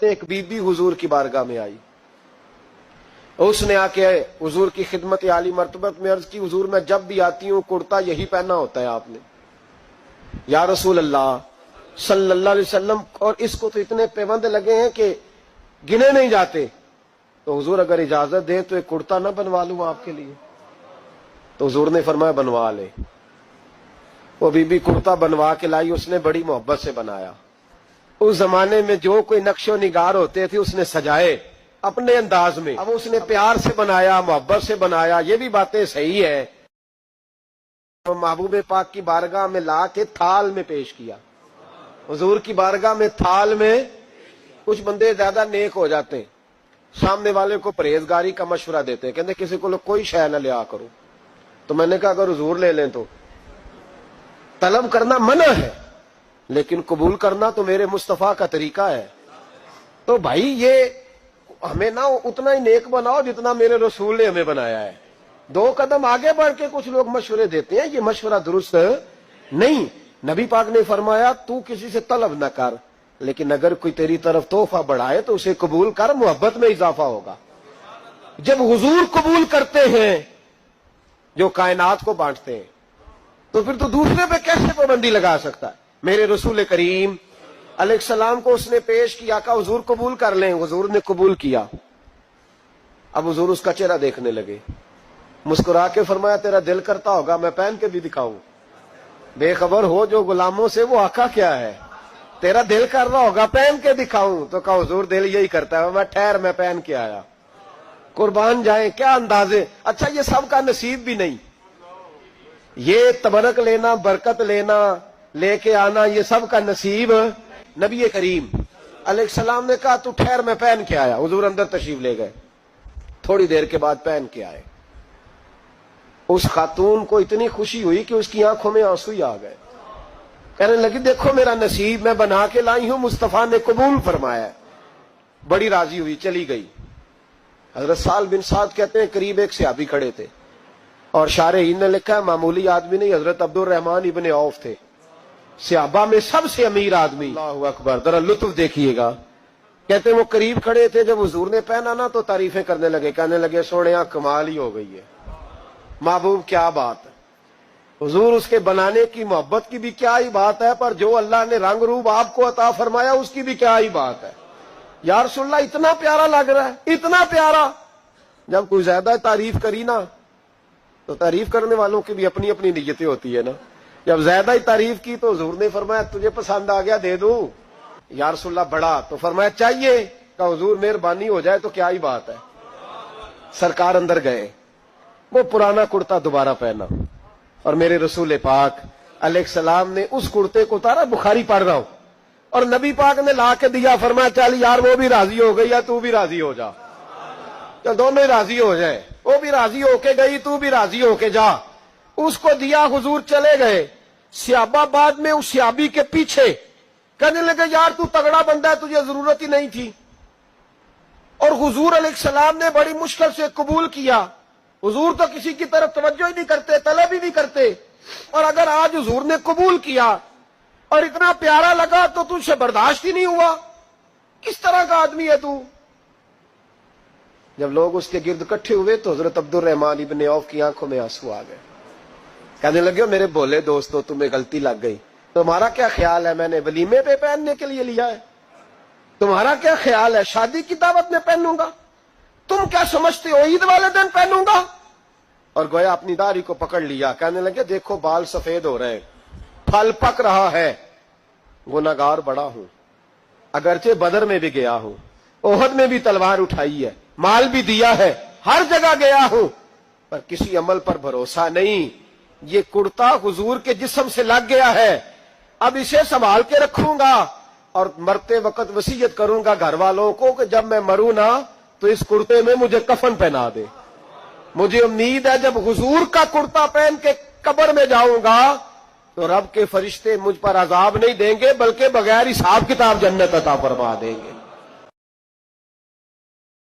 ایک बीबी हुजूर की बारगाह में आई, उसने आके हुजूर की खिदमत आली मर्तबत में अर्ज की, हुजूर मैं जब भी आती हूँ कुर्ता यही पहना होता है आपने, या रसूल अल्लाह सल्लल्लाहु अलैहि वसल्लम, और इसको तो इतने पैबंद लगे हैं कि गिने नहीं जाते, तो हुजूर अगर इजाजत दे तो एक कुर्ता ना बनवा लूं आपके लिए। तो हुजूर ने फरमाया बनवा ले। वो बीबी कुर्ता बनवा के लाई, उसने बड़ी मोहब्बत से बनाया। उस जमाने में जो कोई नक्शो निगार होते थे उसने सजाए अपने अंदाज में, अब उसने प्यार से बनाया, मोहब्बत से बनाया, ये भी बातें सही है। तो महबूब पाक की बारगाह में ला के थाल में पेश किया। हुजूर की बारगाह में थाल में, कुछ बंदे ज्यादा नेक हो जाते हैं, सामने वाले को परहेजगारी का मशवरा देते हैं, कहते किसी को कोई शय न लिया करो। तो मैंने कहा अगर हुजूर ले लें तो तलब करना मना है, लेकिन कबूल करना तो मेरे मुस्तफा का तरीका है। तो भाई ये हमें ना उतना ही नेक बनाओ जितना मेरे रसूल ने हमें बनाया है। दो कदम आगे बढ़ के कुछ लोग मशवरे देते हैं, ये मशवरा दुरुस्त नहीं। नबी पाक ने फरमाया तू किसी से तलब न कर, लेकिन अगर कोई तेरी तरफ तोहफा बढ़ाए तो उसे कबूल कर, मोहब्बत में इजाफा होगा। जब हुजूर कबूल करते हैं जो कायनात को बांटते हैं, तो फिर तो दूसरे पे कैसे पाबंदी लगा सकता है। मेरे रसूल करीम अलैहिस्सलाम को उसने पेश किया, का हुजूर कबूल कर लें। हुजूर ने कबूल किया। अब हुजूर उसका चेहरा देखने लगे, मुस्कुरा के फरमाया तेरा दिल करता होगा मैं पहन के भी दिखाऊं। बेखबर हो जो गुलामों से वो आका क्या है, तेरा दिल कर रहा होगा पहन के दिखाऊं। तो कहा हुजूर दिल यही करता है, मैं ठहर मैं पहन के आया। कुर्बान जाए क्या अंदाजे। अच्छा ये सबका नसीब भी नहीं, ये तबरक लेना, बरकत लेना, लेके आना, ये सब का नसीब नबी करीम अलैहिस्सलाम ने कहा तू ठहर मैं पहन के आया। हुजूर अंदर तशरीफ ले गए, थोड़ी देर के बाद पहन के आए। उस खातून को इतनी खुशी हुई कि उसकी आंखों में आंसू ही आ गए। कहने लगी देखो मेरा नसीब मैं बना के लाई हूं, मुस्तफा ने कबूल फरमाया। बड़ी राजी हुई, चली गई। हजरत साल बिन साद कहते हैं करीब एक सहाबी खड़े थे, और शारहीन ने लिखा है मामूली आदमी नहीं, हजरत अब्दुल रहमान इब्ने औफ थे, सहाबा में सबसे अमीर आदमी। अल्लाहु अकबर, जरा लुत्फ देखिएगा। कहते वो करीब खड़े थे, जब हुजूर ने पहना ना तो तारीफें करने लगे, कहने लगे सोनिया कमाल ही हो गई है, महबूब क्या बात है। हुजूर उसके बनाने की मोहब्बत की भी क्या ही बात है, पर जो अल्लाह ने रंग रूप आपको अता फरमाया उसकी भी क्या ही बात है। या रसूलल्लाह इतना प्यारा लग रहा है, इतना प्यारा। जब कोई ज्यादा तारीफ करी ना तो तारीफ करने वालों की भी अपनी अपनी नीयतें होती है ना। जब ज्यादा ही तारीफ की तो हुजूर ने फरमाया तुझे पसंद आ गया दे दूं। या रसूलल्लाह बड़ा, तो फरमाया चाहिए, का हुजूर मेहरबानी हो जाए तो क्या ही बात है। सरकार अंदर गए, वो पुराना कुर्ता दोबारा पहना, और मेरे रसूल पाक अलैहिस्सलाम ने उस कुर्ते को उतारा। बुखारी पढ़ रहा हूं, और नबी पाक ने ला के दिया, फरमाया चल यार वो भी राजी हो गई या तू भी राजी हो जा, चल दोनों ही राजी हो जाए। वो भी राजी होके गई, तू भी राजी होके जा। उसको दिया, हुजूर चले गए। सहाबा बाद में उस सहाबी के पीछे कहने लगे यार तू तगड़ा बंदा है, तुझे जरूरत ही नहीं थी। और हुजूर अलैहिस्सलाम ने बड़ी मुश्किल से कबूल किया। हुजूर तो किसी की तरफ तवज्जो ही नहीं करते, तलब ही नहीं करते, और अगर आज हुजूर ने कबूल किया और इतना प्यारा लगा तो तुझसे बर्दाश्त ही नहीं हुआ। किस तरह का आदमी है तू। जब लोग उसके गिर्द इकट्ठे हुए तो हजरत अब्दुल रहमान इब्ने औफ की आंखों में आंसू आ गए। कहने लगे मेरे भोले दोस्तों तुम्हें गलती लग गई, तुम्हारा क्या ख्याल है मैंने वलीमे पे पहनने के लिए लिया है, तुम्हारा क्या ख्याल है शादी की दावत में पहनूंगा, तुम क्या समझते हो ईद वाले दिन पहनूंगा। और गोया अपनी दाढ़ी को पकड़ लिया, कहने लगे देखो बाल सफेद हो रहे हैं, फल पक रहा है, गुनाहगार बड़ा हूं, अगरचे बदर में भी गया हूं, ओहद में भी तलवार उठाई है, माल भी दिया है, हर जगह गया हूं, पर किसी अमल पर भरोसा नहीं। ये कुर्ता हुजूर के जिस्म से लग गया है, अब इसे संभाल के रखूंगा और मरते वक्त वसीयत करूंगा घर वालों को कि जब मैं मरूं ना तो इस कुर्ते में मुझे कफन पहना दे। मुझे उम्मीद है जब हुजूर का कुर्ता पहन के कब्र में जाऊंगा तो रब के फरिश्ते मुझ पर अजाब नहीं देंगे, बल्कि बगैर हिसाब किताब जन्नत अता फरमा देंगे।